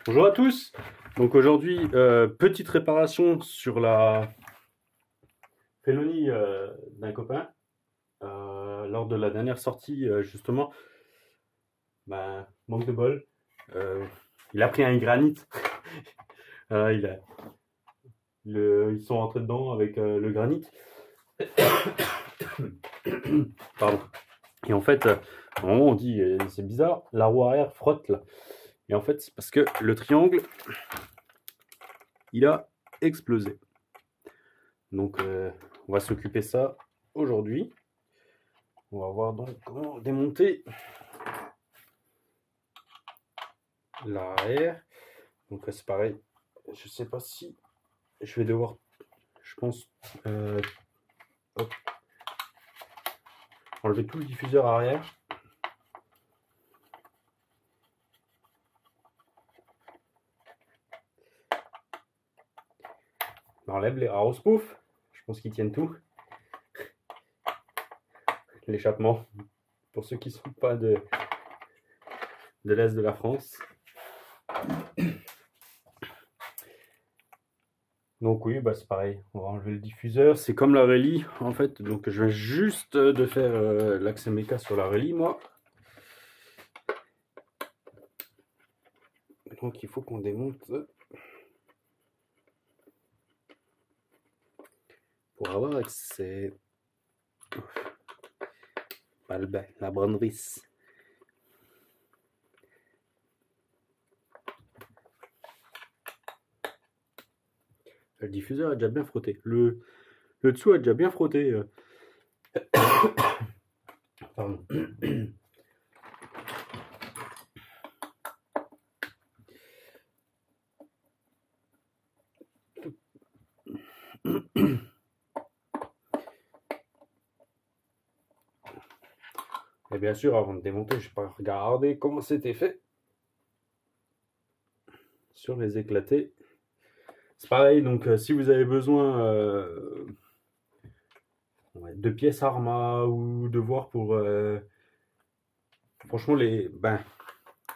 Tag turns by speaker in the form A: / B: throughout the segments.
A: Bonjour à tous. Donc aujourd'hui, petite réparation sur la Felony d'un copain. Lors de la dernière sortie, justement, manque de bol. Il a pris un granit. Ils sont rentrés dedans avec le granit. Pardon. Et en fait, à un moment, on dit, c'est bizarre, la roue arrière frotte là. Et en fait, c'est parce que le triangle, il a explosé. Donc, on va s'occuper de ça aujourd'hui. On va voir donc comment démonter l'arrière. Donc, c'est pareil. Je sais pas si je vais devoir, je pense, hop, enlever tout le diffuseur arrière. On enlève les raros pouf. Je pense qu'ils tiennent tout. L'échappement, pour ceux qui ne sont pas de l'Est de la France. Donc oui, c'est pareil, on va enlever le diffuseur. C'est comme la Rally, en fait. Donc je viens juste de faire l'accès méca sur la Rally, moi. Donc il faut qu'on démonte pour avoir accès. La bonne vis. Le diffuseur est déjà bien frotté. Le dessous a déjà bien frotté. Pardon. Et bien sûr, avant de démonter, je vais pas regarder comment c'était fait sur les éclatés. C'est pareil, donc si vous avez besoin de pièces Arma ou de voir pour... franchement,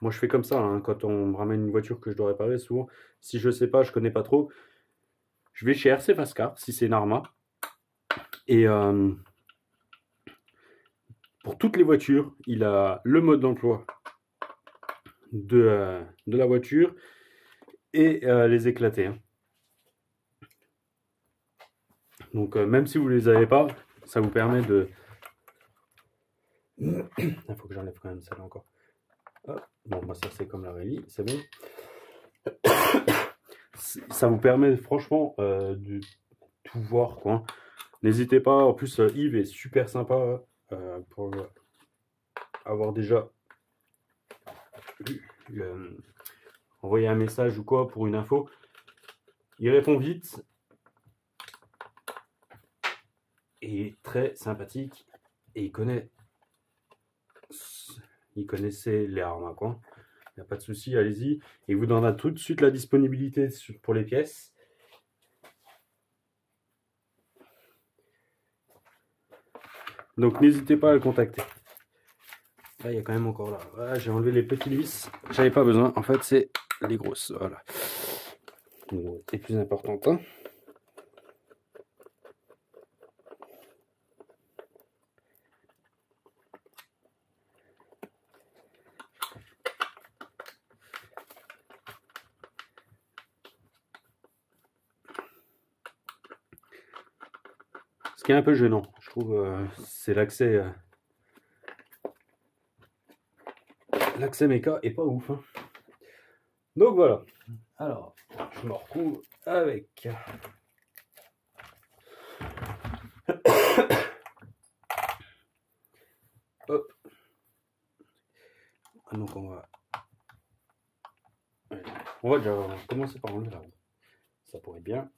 A: moi je fais comme ça, hein, quand on me ramène une voiture que je dois réparer, souvent, si je sais pas, je connais pas trop, je vais chez RC Fascar, si c'est une Arma. Et pour toutes les voitures, il a le mode d'emploi de la voiture et les éclatés. Hein. Donc même si vous les avez pas, ça vous permet de... Il faut que j'enlève quand même celle-là encore. Hop. Bon, ça c'est comme la Rally, c'est bon. Ça vous permet franchement de tout voir, quoi. N'hésitez pas, en plus Yves est super sympa pour avoir déjà envoyé un message ou quoi pour une info. Il répond vite et très sympathique et il connaissait les Arma, quoi. Il n'y a pas de souci, allez-y. Il vous donnera tout de suite la disponibilité pour les pièces. Donc n'hésitez pas à le contacter. Là, il y a quand même encore là. Voilà, j'ai enlevé les petits vis. J'avais pas besoin. En fait, c'est les grosses. Voilà. Les plus importantes. Hein. Ce qui est un peu gênant, je trouve, c'est l'accès. L'accès méca est pas ouf. Hein. Donc voilà. Alors, je me recouvre avec. Hop. Donc on va déjà commencer par enlever la roue. Ça pourrait bien.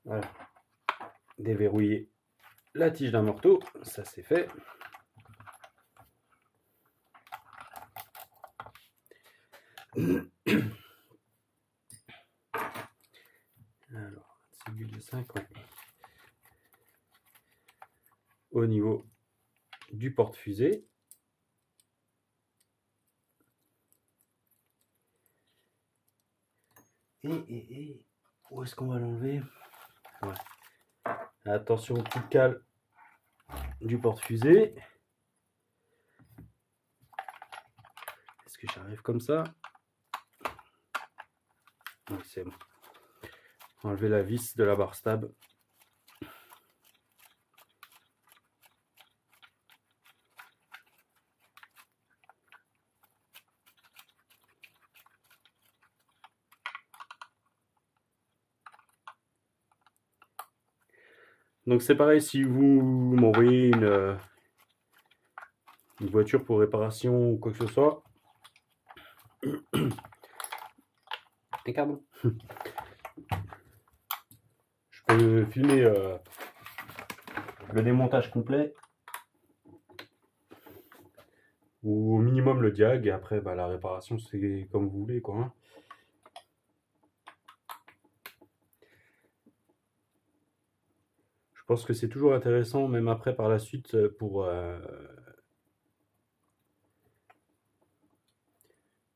A: Voilà. Déverrouiller la tige d'un morteau, ça c'est fait. Alors, cellule de 50 au niveau du porte-fusée. Et où est-ce qu'on va l'enlever? Ouais. Attention au petit cale du porte-fusée. Est-ce que j'arrive comme ça? Oui, c'est bon. Enlever la vis de la barre stable. Donc c'est pareil, si vous m'envoyez une voiture pour réparation ou quoi que ce soit. Pardon. Je peux filmer le démontage complet. Ou au minimum le diag, et après bah, la réparation c'est comme vous voulez quoi. Hein. Je pense que c'est toujours intéressant, même après par la suite, pour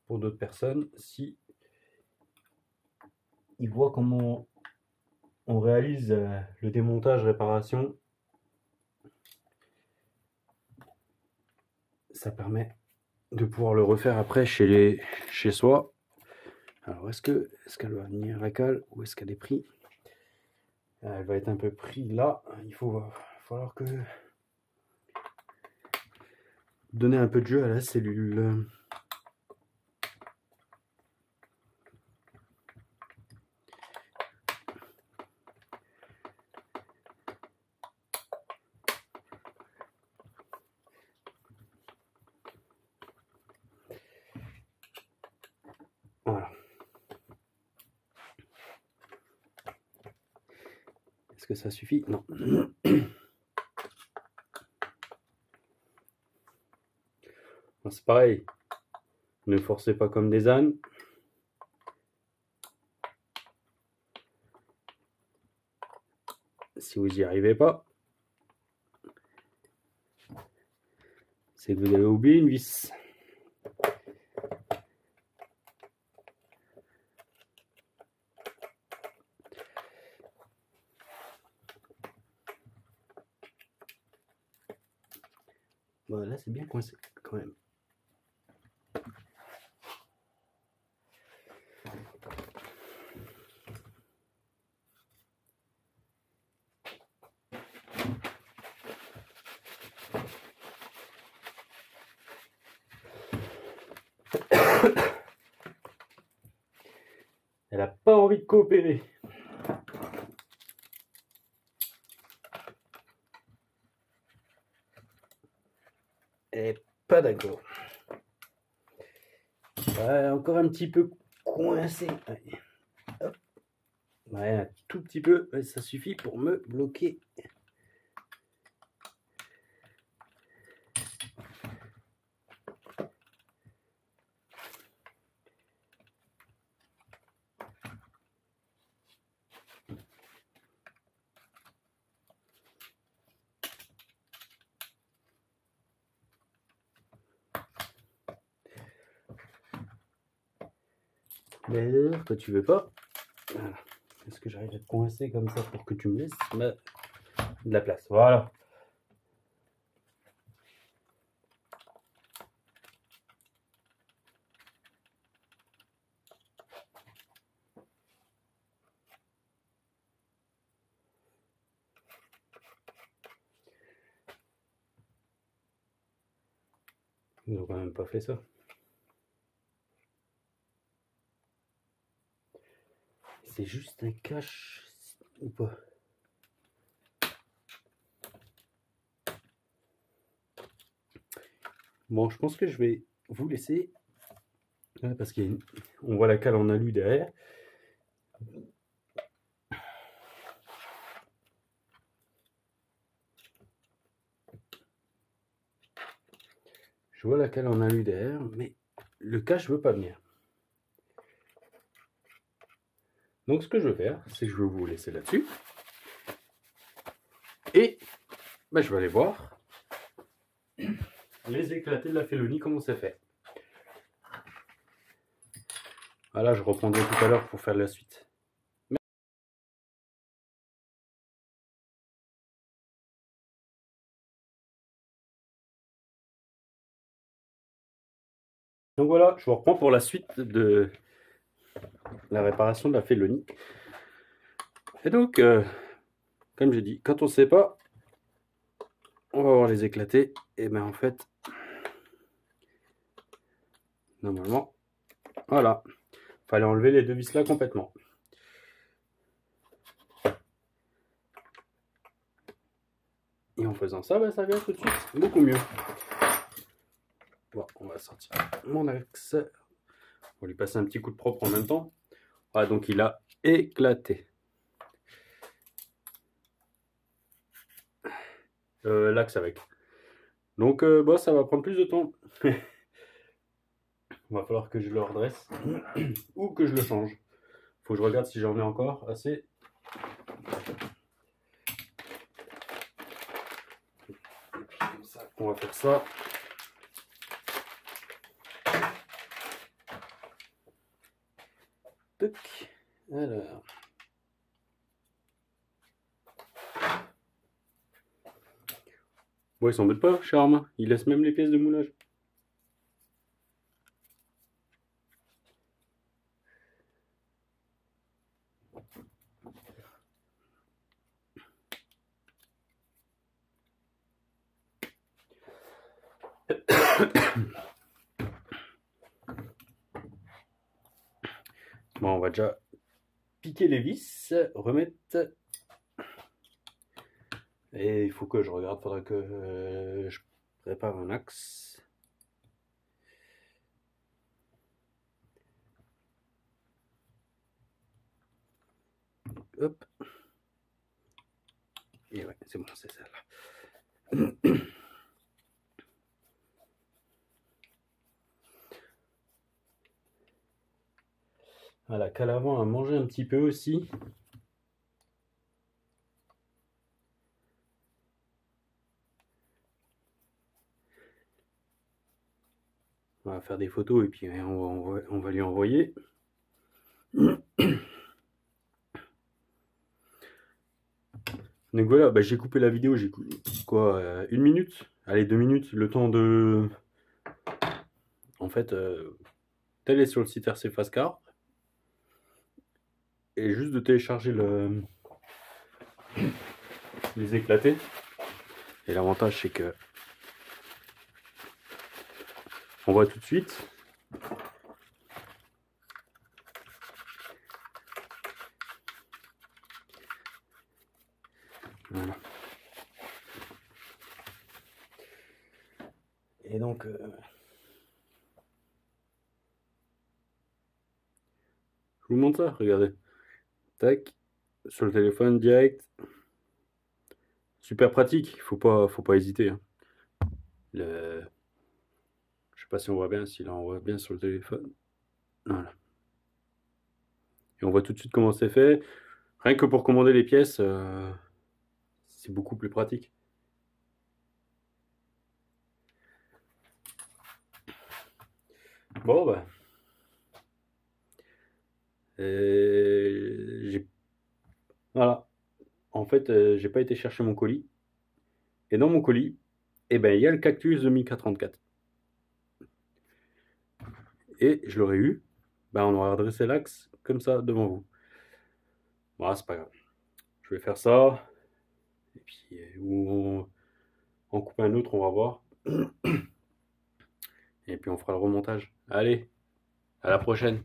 A: d'autres personnes, si ils voient comment on réalise le démontage, réparation, ça permet de pouvoir le refaire après chez soi. Alors est-ce qu'elle va venir la cale ou est-ce qu'elle est prise? Elle va être un peu prise là. Il va falloir que donner un peu de jeu à la cellule. Voilà. Est-ce que ça suffit? Non. C'est pareil. Ne forcez pas comme des ânes. Si vous n'y arrivez pas, c'est que vous avez oublié une vis. Bon, là, c'est bien coincé quand même. Elle n'a pas envie de coopérer. Elle n'est pas d'accord. Ouais, encore un petit peu coincé. Ouais. Hop. Ouais, un tout petit peu, ça suffit pour me bloquer. Mais alors, toi tu veux pas. Voilà. Est-ce que j'arrive à te coincer comme ça pour que tu me laisses de la place? Voilà. Ils n'ont quand même pas fait ça. C'est juste un cache ou pas? Bon, je pense que je vais vous laisser parce qu'on voit la cale en alu derrière. Je vois la cale en alu derrière, mais le cache veut pas venir. Donc ce que je vais faire, c'est que je vais vous laisser là-dessus. Et ben, je vais aller voir les éclatés de la félonie, comment c'est fait. Voilà, je reprendrai tout à l'heure pour faire la suite. Donc voilà, je vous reprends pour la suite de la réparation de la félonie. Et donc, comme j'ai dit, quand on ne sait pas, on va voir les éclatés. Et ben en fait, normalement, voilà, fallait enlever les deux vis là complètement. Et en faisant ça, ben, ça vient tout de suite beaucoup mieux. Bon, on va sortir mon axe. On va lui passer un petit coup de propre en même temps. Voilà, donc il a éclaté. L'axe avec. Donc bon, ça va prendre plus de temps. Il va falloir que je le redresse ou que je le change. Faut que je regarde si j'en ai encore assez. Comme ça, on va faire ça. Tac. Alors. Bon, il s'embête pas, Charme. Il laisse même les pièces de moulage. Bon, on va déjà piquer les vis, remettre. Et il faut que je regarde, faudra que je prépare un axe. Hop. Et ouais, c'est bon, c'est celle-là. Voilà, qu'à l'avant à manger un petit peu aussi. On va faire des photos et puis on va lui envoyer. Donc voilà, bah, j'ai coupé la vidéo, j'ai coupé quoi, 1 minute, allez 2 minutes, le temps de... En fait, d'aller sur le site RC Fastcar et juste de télécharger les éclatés. Et l'avantage c'est que on voit tout de suite. Voilà. Et donc, je vous montre ça, regardez. Tac, sur le téléphone direct. Super pratique, faut pas hésiter. Hein. Je sais pas si on voit bien, s'il en voit bien sur le téléphone. Voilà. Et on voit tout de suite comment c'est fait. Rien que pour commander les pièces, c'est beaucoup plus pratique. Bon, bah. Voilà. En fait, j'ai pas été chercher mon colis. Et dans mon colis, eh ben, il y a le cactus de Mika 34. Et je l'aurais eu. Ben, on aurait redressé l'axe comme ça devant vous. Voilà, c'est pas grave. Je vais faire ça. Et puis, on coupe un autre, on va voir. Et puis, on fera le remontage. Allez, à la prochaine.